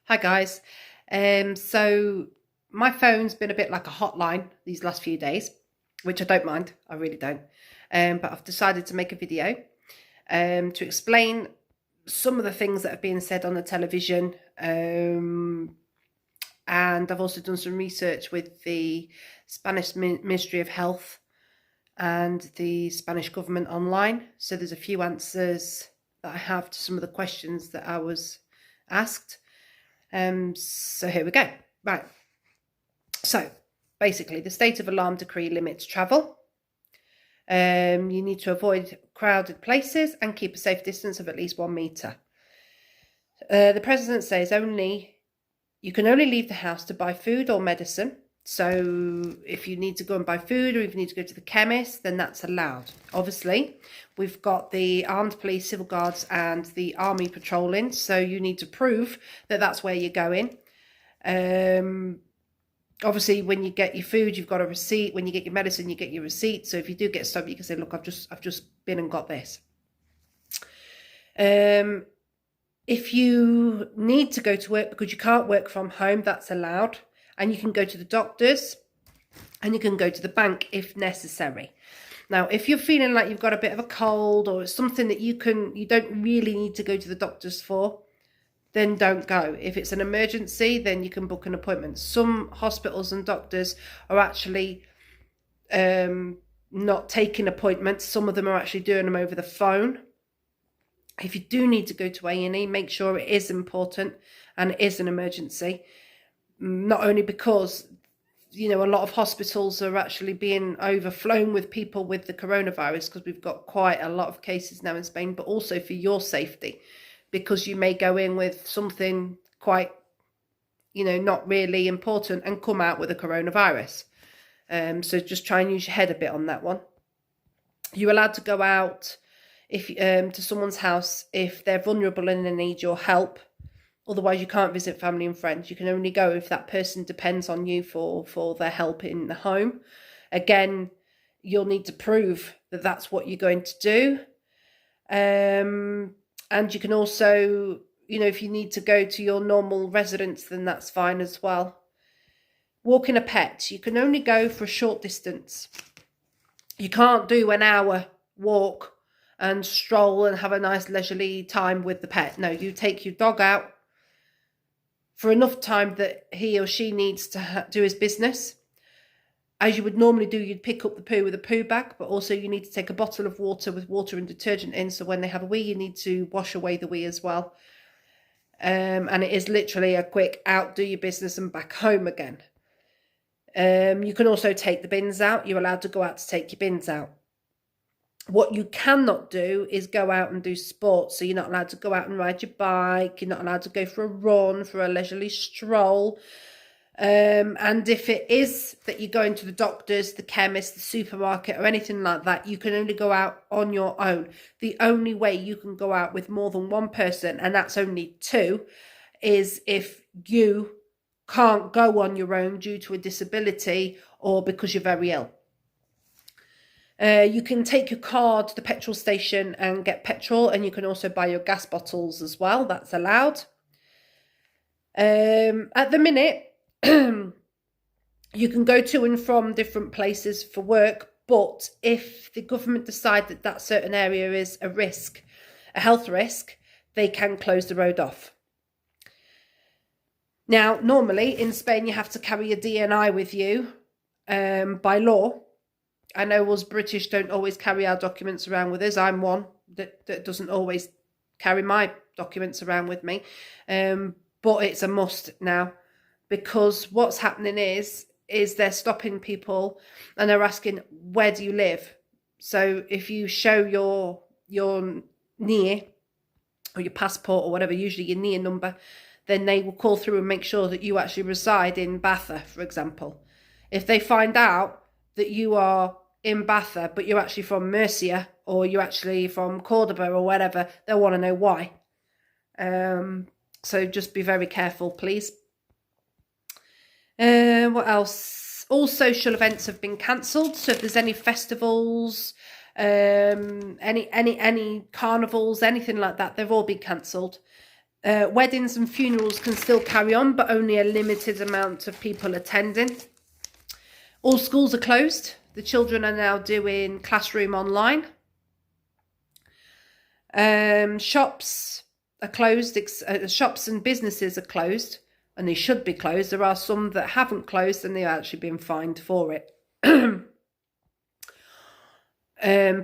Hi guys. So my phone's been a bit like a hotline these last few days, which I don't mind. I really don't. But I've decided to make a video to explain some of the things that have been said on the television. And I've also done some research with the Spanish Ministry of Health and the Spanish government online. So there's a few answers that I have to some of the questions that I was asked. So here we go. Right. So basically, the state of alarm decree limits travel. You need to avoid crowded places and keep a safe distance of at least 1 metre. The president says you can only leave the house to buy food or medicine. So if you need to go and buy food or if you need to go to the chemist, then that's allowed. Obviously, we've got the armed police, civil guards and the army patrolling. So you need to prove that that's where you're going. Obviously, when you get your food, you've got a receipt. When you get your medicine, you get your receipt. So if you do get stopped, you can say, look, I've just been and got this. If you need to go to work because you can't work from home, that's allowed. And you can go to the doctors and you can go to the bank if necessary. Now, if you're feeling like you've got a bit of a cold or something that you don't really need to go to the doctors for, then don't go. If it's an emergency, then you can book an appointment. Some hospitals and doctors are actually not taking appointments. Some of them are actually doing them over the phone. If you do need to go to A&E, make sure it is important and it is an emergency. Not only because, a lot of hospitals are actually being overflown with people with the coronavirus because we've got quite a lot of cases now in Spain, but also for your safety, because you may go in with something quite, not really important and come out with a coronavirus. So just try and use your head a bit on that one. You're allowed to go out to someone's house if they're vulnerable and they need your help. Otherwise, you can't visit family and friends. You can only go if that person depends on you for their help in the home. Again, you'll need to prove that that's what you're going to do. And you can also, if you need to go to your normal residence, then that's fine as well. Walking a pet, you can only go for a short distance. You can't do an hour walk and stroll and have a nice leisurely time with the pet. No, you take your dog out for enough time that he or she needs to do his business. As you would normally do, you'd pick up the poo with a poo bag, but also you need to take a bottle of water with water and detergent in, so when they have a wee, you need to wash away the wee as well. And it is literally a quick out, do your business and back home again. You can also take the bins out. You're allowed to go out to take your bins out. What you cannot do is go out and do sports. So you're not allowed to go out and ride your bike. You're not allowed to go for a run, for a leisurely stroll. And if it is that you're going to the doctors, the chemist, the supermarket or anything like that, you can only go out on your own. The only way you can go out with more than one person, and that's only two, is if you can't go on your own due to a disability or because you're very ill. You can take your car to the petrol station and get petrol, and you can also buy your gas bottles as well. That's allowed. At the minute, you can go to and from different places for work, but if the government decide that that certain area is a risk, a health risk, they can close the road off. Now, normally in Spain, you have to carry your DNI with you by law. I know us British don't always carry our documents around with us. I'm one that doesn't always carry my documents around with me. But it's a must now, because what's happening is they're stopping people and they're asking, where do you live? So if you show your NIE or your passport or whatever, usually your NIE number, then they will call through and make sure that you actually reside in Baza, for example. If they find out that you are in Baza, but you're actually from Murcia or you're actually from Cordoba or whatever, they'll want to know why. So just be very careful, please. What else? All social events have been cancelled. So if there's any festivals, any carnivals, anything like that, they've all been cancelled. Weddings and funerals can still carry on, but only a limited amount of people attending. All schools are closed. The children are now doing classroom online. Shops are closed. Shops and businesses are closed, and they should be closed. There are some that haven't closed, and they're actually being fined for it.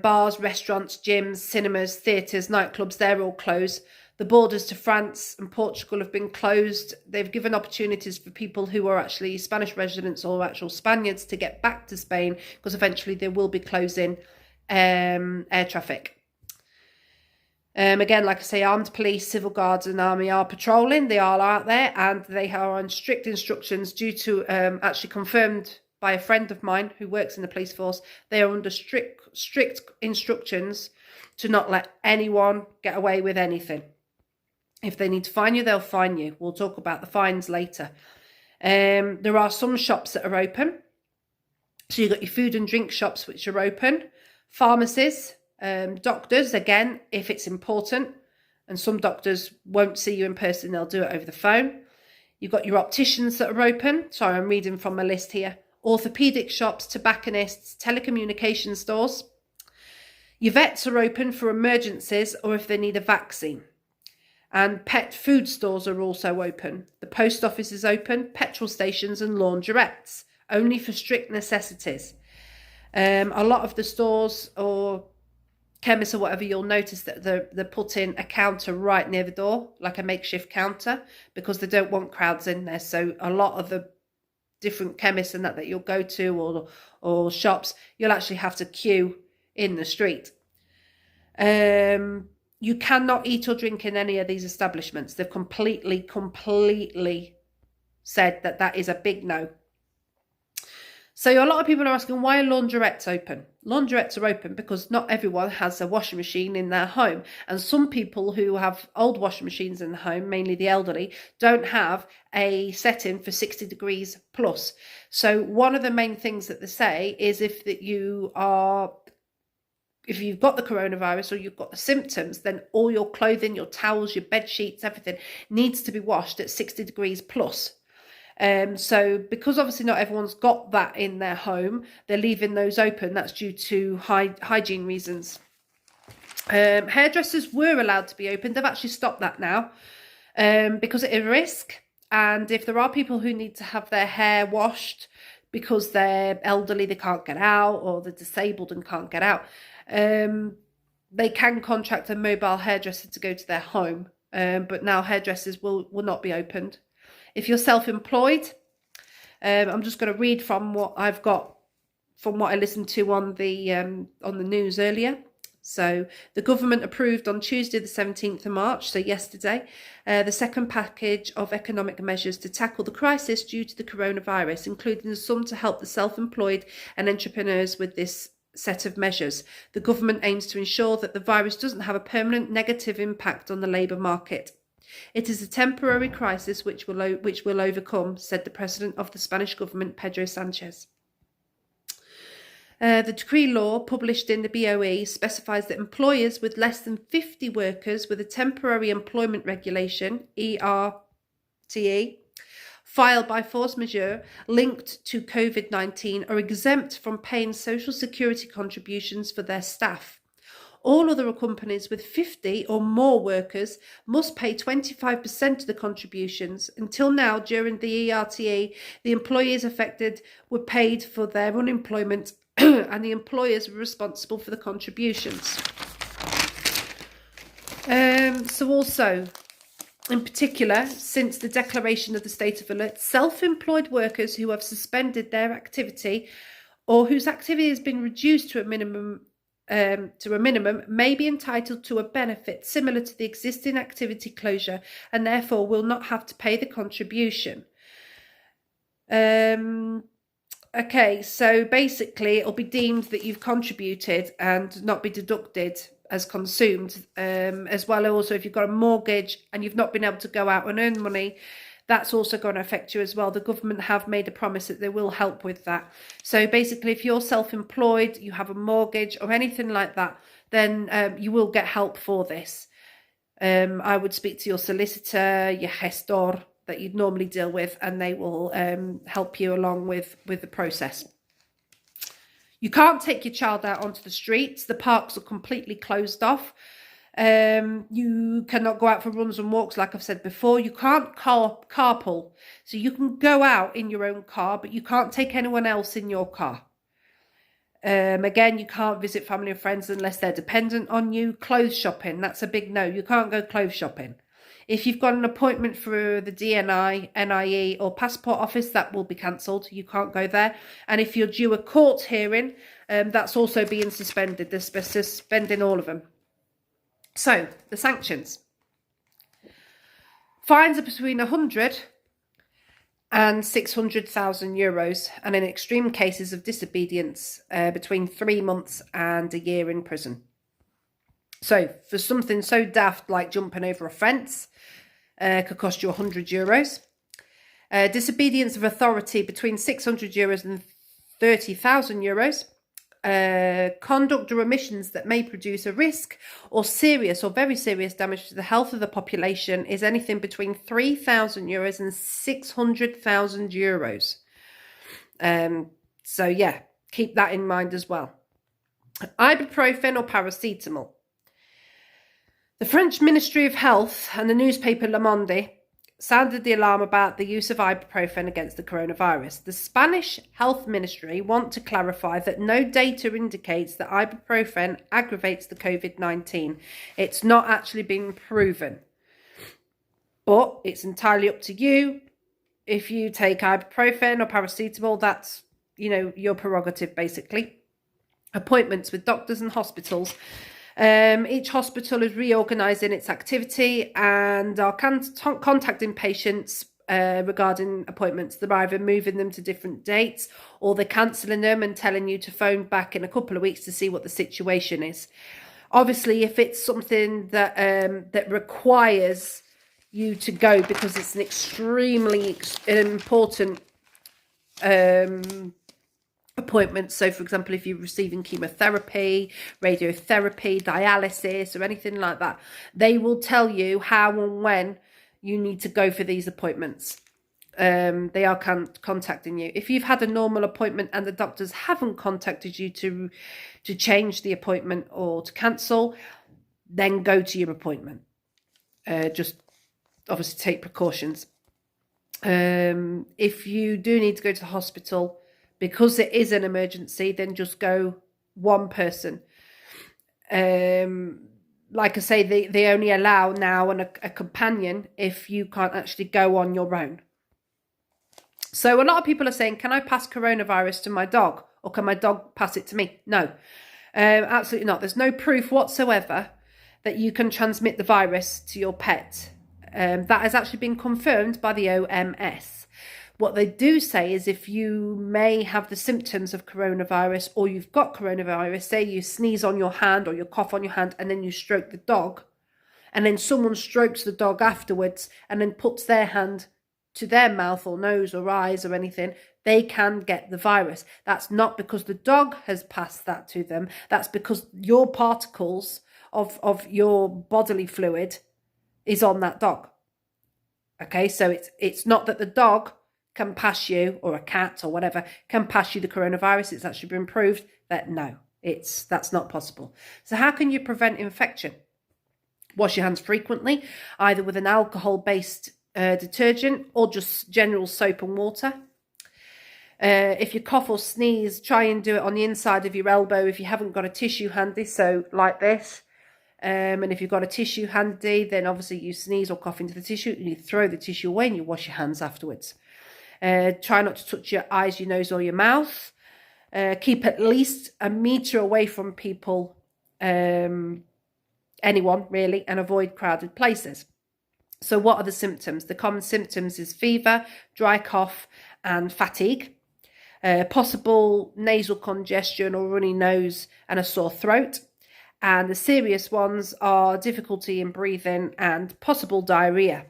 Bars, restaurants, gyms, cinemas, theatres, nightclubs, they're all closed. The borders to France and Portugal have been closed. They've given opportunities for people who are actually Spanish residents or actual Spaniards to get back to Spain, because eventually they will be closing air traffic. Again, like I say, armed police, civil guards and army are patrolling. They are out there, and they are on strict instructions due to actually confirmed by a friend of mine who works in the police force. They are under strict instructions to not let anyone get away with anything. If they need to fine you, they'll fine you. We'll talk about the fines later. There are some shops that are open. So you've got your food and drink shops which are open. Pharmacies, doctors, again, if it's important. And some doctors won't see you in person, they'll do it over the phone. You've got your opticians that are open. Sorry, I'm reading from a list here. Orthopedic shops, tobacconists, telecommunication stores. Your vets are open for emergencies or if they need a vaccine. And pet food stores are also open. The post office is open, petrol stations and laundrettes, only for strict necessities. A lot of the stores or chemists or whatever, you'll notice that they're putting a counter right near the door, like a makeshift counter, because they don't want crowds in there. So a lot of the different chemists and that you'll go to or shops, you'll actually have to queue in the street. You cannot eat or drink in any of these establishments. They've completely said that is a big no. So a lot of people are asking, why are laundrettes open? Laundrettes are open because not everyone has a washing machine in their home. And some people who have old washing machines in the home, mainly the elderly, don't have a setting for 60 degrees plus. So one of the main things that they say is if you've got the coronavirus or you've got the symptoms, then all your clothing, your towels, your bed sheets, everything needs to be washed at 60 degrees plus. So because obviously not everyone's got that in their home, they're leaving those open. That's due to hygiene reasons. Hairdressers were allowed to be open. They've actually stopped that now because it is a risk. And if there are people who need to have their hair washed because they're elderly, they can't get out, or they're disabled and can't get out, they can contract a mobile hairdresser to go to their home. But now hairdressers will not be opened. If you're self-employed, I'm just going to read from what I've got, from what I listened to on the news earlier. So the government approved on Tuesday the 17th of March, so yesterday, the second package of economic measures to tackle the crisis due to the coronavirus, including some to help the self-employed and entrepreneurs with this set of measures. The government aims to ensure that the virus doesn't have a permanent negative impact on the labour market. It is a temporary crisis which we'll overcome, said the president of the Spanish government, Pedro Sanchez. The decree law published in the BOE specifies that employers with less than 50 workers with a temporary employment regulation, ERTE, filed by force majeure linked to COVID-19 are exempt from paying social security contributions for their staff. All other companies with 50 or more workers must pay 25% of the contributions. Until now, during the ERTE, the employees affected were paid for their unemployment and the employers were responsible for the contributions. So also, in particular, since the declaration of the state of alert, self-employed workers who have suspended their activity or whose activity has been reduced to a minimum may be entitled to a benefit similar to the existing activity closure and therefore will not have to pay the contribution. Okay, so basically it'll be deemed that you've contributed and not be deducted as consumed. As well, also, if you've got a mortgage and you've not been able to go out and earn money, that's also going to affect you as well. The government have made a promise that they will help with that. So basically, if you're self-employed, you have a mortgage or anything like that, then you will get help for this. I would speak to your solicitor, your gestor that you'd normally deal with, and they will help you along with the process. You can't take your child out onto the streets. The parks are completely closed off. You cannot go out for runs and walks, like I've said before. You can't carpool. So you can go out in your own car, but you can't take anyone else in your car. Again, you can't visit family and friends unless they're dependent on you. Clothes shopping, that's a big no. You can't go clothes shopping. If you've got an appointment for the DNI, NIE or passport office, that will be cancelled. You can't go there. And if you're due a court hearing, that's also being suspended. They're suspending all of them. So, the sanctions. Fines are between 100 and 600,000 euros, and in extreme cases of disobedience, between 3 months and a year in prison. So, for something so daft like jumping over a fence, could cost you 100 euros. Disobedience of authority between 600 euros and 30,000 euros. Conduct or omissions that may produce a risk or serious or very serious damage to the health of the population is anything between 3,000 euros and 600,000 euros. So yeah, keep that in mind as well. Ibuprofen or paracetamol. The French Ministry of Health and the newspaper Le Monde sounded the alarm about the use of ibuprofen against the coronavirus. The Spanish Health Ministry want to clarify that no data indicates that ibuprofen aggravates the COVID-19. It's not actually been proven. But it's entirely up to you. If you take ibuprofen or paracetamol, that's, your prerogative, basically. Appointments with doctors and hospitals. Each hospital is reorganising its activity and are contacting patients regarding appointments. They're either moving them to different dates or they're cancelling them and telling you to phone back in a couple of weeks to see what the situation is. Obviously, if it's something that that requires you to go because it's an extremely important appointments. So, for example, if you're receiving chemotherapy, radiotherapy, dialysis, or anything like that, they will tell you how and when you need to go for these appointments. They are contacting you. If you've had a normal appointment and the doctors haven't contacted you to change the appointment or to cancel, then go to your appointment. Just obviously take precautions. If you do need to go to the hospital, because it is an emergency, then just go one person. Like I say, they only allow now a companion if you can't actually go on your own. So a lot of people are saying, can I pass coronavirus to my dog? Or can my dog pass it to me? No, absolutely not. There's no proof whatsoever that you can transmit the virus to your pet. That has actually been confirmed by the OMS. What they do say is if you may have the symptoms of coronavirus or you've got coronavirus, say you sneeze on your hand or you cough on your hand and then you stroke the dog, and then someone strokes the dog afterwards and then puts their hand to their mouth or nose or eyes or anything, they can get the virus. That's not because the dog has passed that to them. That's because your particles of your bodily fluid is on that dog. Okay, so it's not that the dog can pass you, or a cat or whatever, can pass you the coronavirus. It's actually been proved that no, that's not possible. So how can you prevent infection? Wash your hands frequently, either with an alcohol-based detergent or just general soap and water. If you cough or sneeze, try and do it on the inside of your elbow if you haven't got a tissue handy, so like this. And if you've got a tissue handy, then obviously you sneeze or cough into the tissue and you throw the tissue away and you wash your hands afterwards. Try not to touch your eyes, your nose or your mouth. Keep at least a metre away from people, anyone really, and avoid crowded places. So what are the symptoms? The common symptoms is fever, dry cough and fatigue. Possible nasal congestion or runny nose and a sore throat. And the serious ones are difficulty in breathing and possible diarrhea.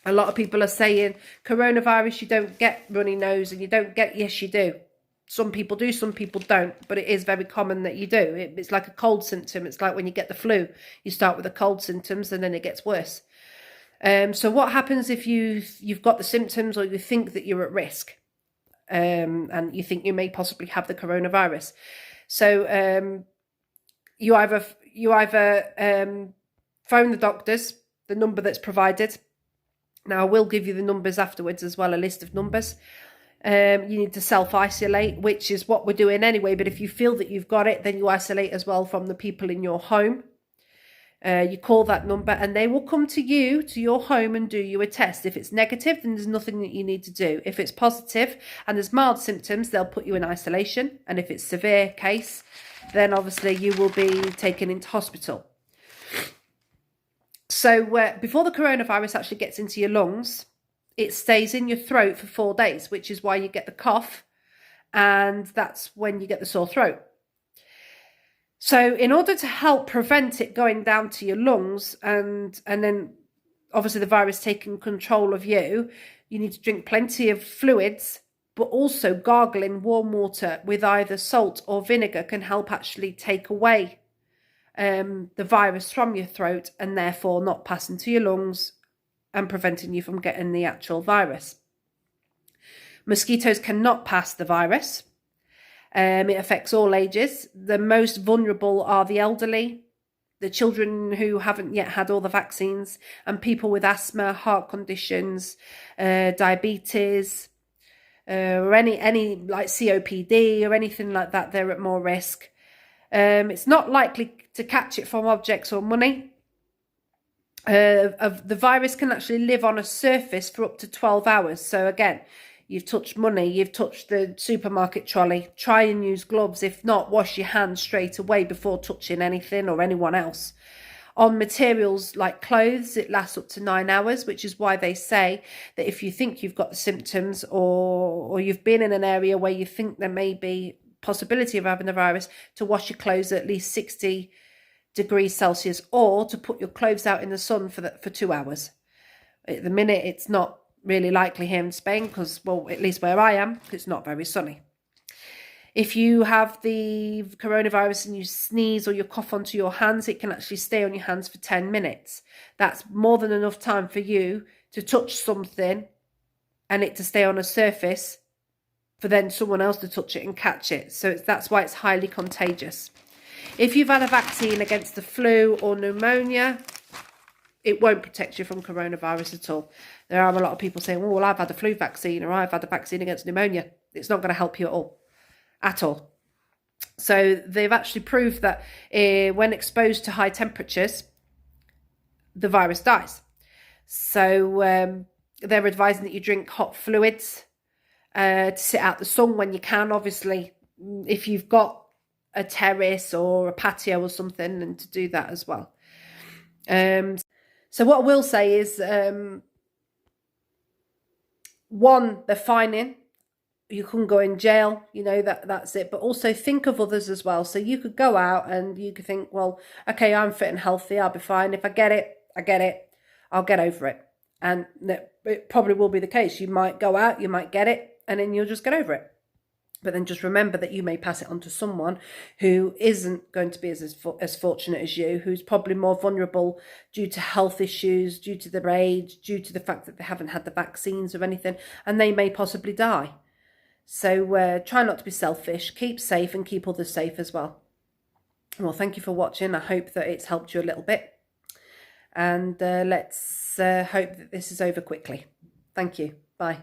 A lot of people are saying coronavirus, you don't get runny nose and you don't get, yes, you do. Some people do, some people don't, but it is very common that you do. It's like a cold symptom. It's like when you get the flu, you start with the cold symptoms and then it gets worse. So what happens if you've got the symptoms, or you think that you're at risk, and you think you may possibly have the coronavirus? So you either phone the doctors, the number that's provided. Now, I will give you the numbers afterwards as well, a list of numbers. You need to self-isolate, which is what we're doing anyway. But if you feel that you've got it, then you isolate as well from the people in your home. You call that number and they will come to you, to your home, and do you a test. If it's negative, then there's nothing that you need to do. If it's positive and there's mild symptoms, they'll put you in isolation. And if it's severe case, then obviously you will be taken into hospital. So before the coronavirus actually gets into your lungs, it stays in your throat for 4 days, which is why you get the cough, and that's when you get the sore throat. So in order to help prevent it going down to your lungs and then obviously the virus taking control of you, you need to drink plenty of fluids, but also gargling warm water with either salt or vinegar can help actually take away the virus from your throat, and therefore not passing to your lungs and preventing you from getting the actual virus. Mosquitoes cannot pass the virus. It affects all ages. The most vulnerable are the elderly, the children who haven't yet had all the vaccines, and people with asthma, heart conditions, diabetes, or any like COPD or anything like that. They're at more risk. It's not likely to catch it from objects or money. The virus can actually live on a surface for up to 12 hours. So again, you've touched money, you've touched the supermarket trolley. Try and use gloves. If not, wash your hands straight away before touching anything or anyone else. On materials like clothes, it lasts up to 9 hours, which is why they say that if you think you've got the symptoms, or you've been in an area where you think there may be possibility of having the virus, to wash your clothes at least 60 degrees Celsius, or to put your clothes out in the sun for 2 hours. At the minute, it's not really likely here in Spain because, well, at least where I am, it's not very sunny. If you have the coronavirus and you sneeze or you cough onto your hands, it can actually stay on your hands for 10 minutes. That's more than enough time for you to touch something and it to stay on a surface for then someone else to touch it and catch it. So that's why it's highly contagious. If you've had a vaccine against the flu or pneumonia, it won't protect you from coronavirus at all. There are a lot of people saying, well, I've had a flu vaccine or I've had a vaccine against pneumonia. It's not going to help you at all. So they've actually proved that when exposed to high temperatures, the virus dies. So they're advising that you drink hot fluids, to sit out the sun when you can, obviously, if you've got a terrace or a patio or something, and to do that as well. So what I will say is, one, they're fining. You couldn't go in jail, you know, that's it. But also think of others as well. So you could go out and you could think, well, okay, I'm fit and healthy, I'll be fine. If I get it, I get it. I'll get over it. And it probably will be the case. You might go out, you might get it, and then you'll just get over it. But then just remember that you may pass it on to someone who isn't going to be as fortunate as you, who's probably more vulnerable due to health issues, due to their age, due to the fact that they haven't had the vaccines or anything, and they may possibly die. So try not to be selfish, keep safe, and keep others safe as well. Well, thank you for watching. I hope that it's helped you a little bit. And let's hope that this is over quickly. Thank you. Bye.